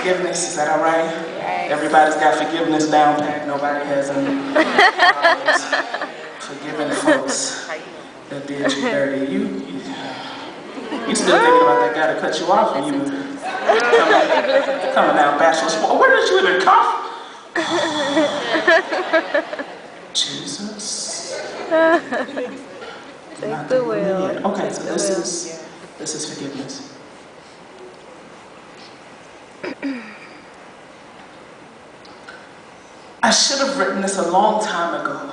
forgiveness. Is that all right? Everybody's got forgiveness down pat. Nobody has any forgiving folks that did you dirty. You still thinking about that guy that cut you off and you coming down bachelor's. Where did you even come from? Jesus. Take the wheel. Okay, so this is forgiveness. I should have written this a long time ago.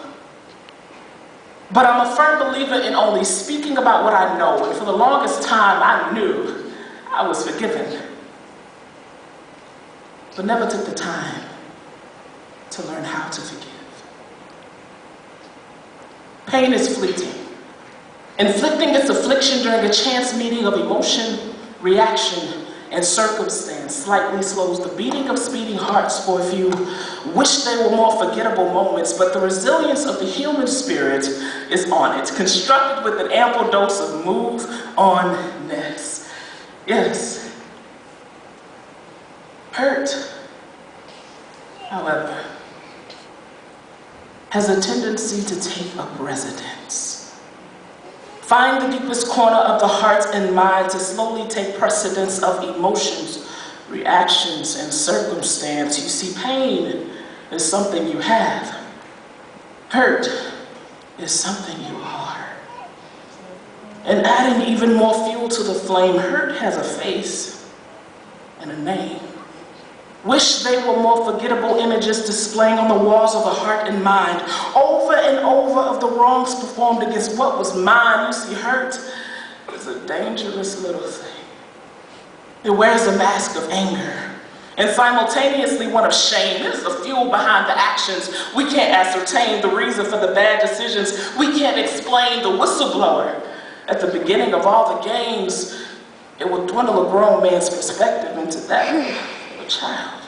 But I'm a firm believer in only speaking about what I know, and for the longest time I knew I was forgiven, but never took the time to learn how to forgive. Pain is fleeting. Inflicting its affliction during a chance meeting of emotion, reaction, and circumstance slightly slows the beating of speeding hearts for a few. Wish they were more forgettable moments, but the resilience of the human spirit is on it, constructed with an ample dose of move-on-ness. Yes. Hurt, however, has a tendency to take up residence. Find the deepest corner of the heart and mind to slowly take precedence of emotions, reactions, and circumstance. You see, pain is something you have. Hurt is something you are. And adding even more fuel to the flame, hurt has a face and a name. Wish they were more forgettable images displaying on the walls of the heart and mind, over and over of the wrongs performed against what was mine. You see, hurt is a dangerous little thing. It wears a mask of anger and simultaneously one of shame. This is the fuel behind the actions. We can't ascertain the reason for the bad decisions. We can't explain the whistleblower. At the beginning of all the games, it will dwindle a grown man's perspective into that of a child.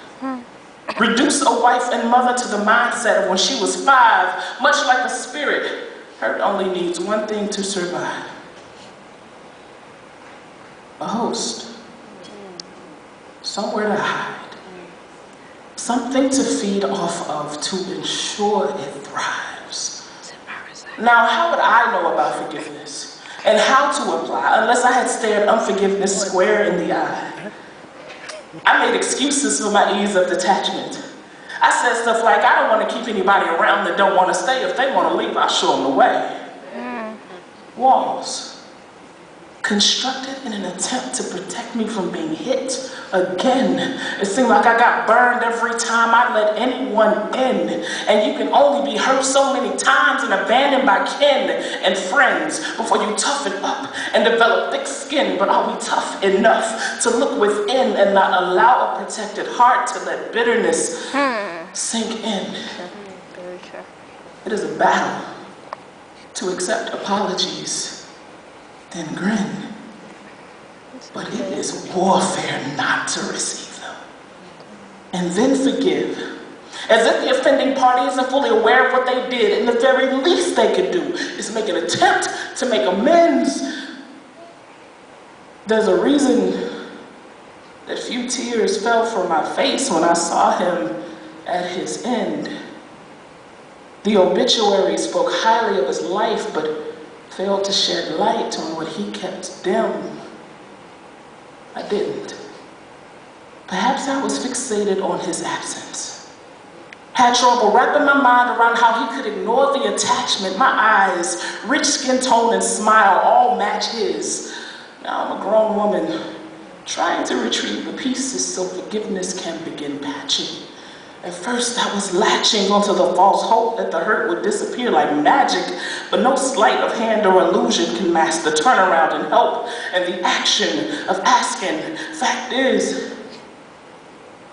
Reduce a wife and mother to the mindset of when she was 5, much like a spirit. Hurt only needs one thing to survive: a host, somewhere to hide, something to feed off of to ensure it thrives. Now, how would I know about forgiveness and how to apply unless I had stared unforgiveness square in the eye? I made excuses for my ease of detachment. I said stuff like, I don't want to keep anybody around that don't want to stay. If they want to leave, I'll show them the way. Walls constructed in an attempt to protect me from being hit again. It seemed like I got burned every time I let anyone in. And you can only be hurt so many times and abandoned by kin and friends before you toughen up and develop thick skin. But are we tough enough to look within and not allow a protected heart to let bitterness sink in? It is a battle to accept apologies, then grin. But it is warfare not to receive them. And then forgive, as if the offending party isn't fully aware of what they did, and the very least they could do is make an attempt to make amends. There's a reason that few tears fell from my face when I saw him at his end. The obituary spoke highly of his life, but failed to shed light on what he kept dim. I didn't. Perhaps I was fixated on his absence. Had trouble wrapping my mind around how he could ignore the attachment. My eyes, rich skin tone and smile all match his. Now I'm a grown woman trying to retrieve the pieces so forgiveness can begin patching. At first, I was latching onto the false hope that the hurt would disappear like magic, but no sleight of hand or illusion can mask the turnaround and help and the action of asking. Fact is,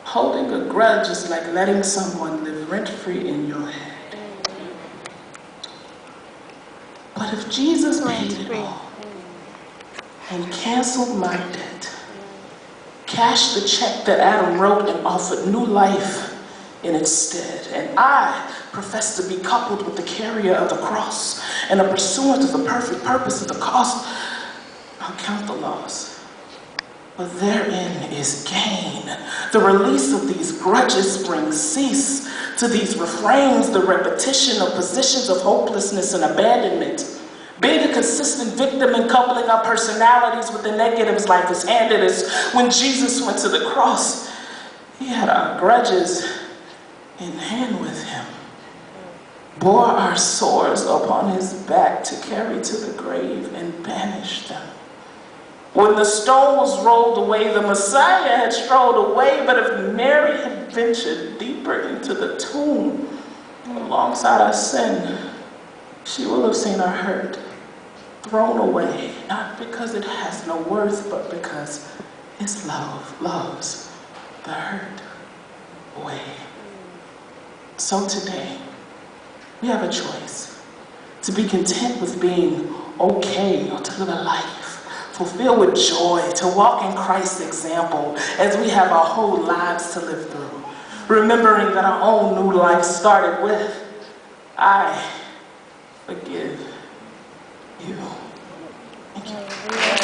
holding a grudge is like letting someone live rent-free in your head. But if Jesus paid it all and canceled my debt, cashed the check that Adam wrote and offered new life in its stead, and I profess to be coupled with the carrier of the cross and a pursuant of the perfect purpose of the cost, I'll count the loss. But therein is gain, The release of these grudges brings cease to these refrains, the repetition of positions of hopelessness and abandonment. Being a consistent victim and coupling our personalities with the negatives life has handed us. When Jesus went to the cross, he had our grudges in hand with him, bore our sores upon his back to carry to the grave and banish them. When the stone was rolled away, the Messiah had strolled away, but if Mary had ventured deeper into the tomb alongside our sin, she will have seen our hurt thrown away, not because it has no worth, but because his love loves the hurt away. So today, we have a choice to be content with being okay, or to live a life fulfilled with joy, to walk in Christ's example as we have our whole lives to live through, remembering that our own new life started with, I forgive you. Thank you.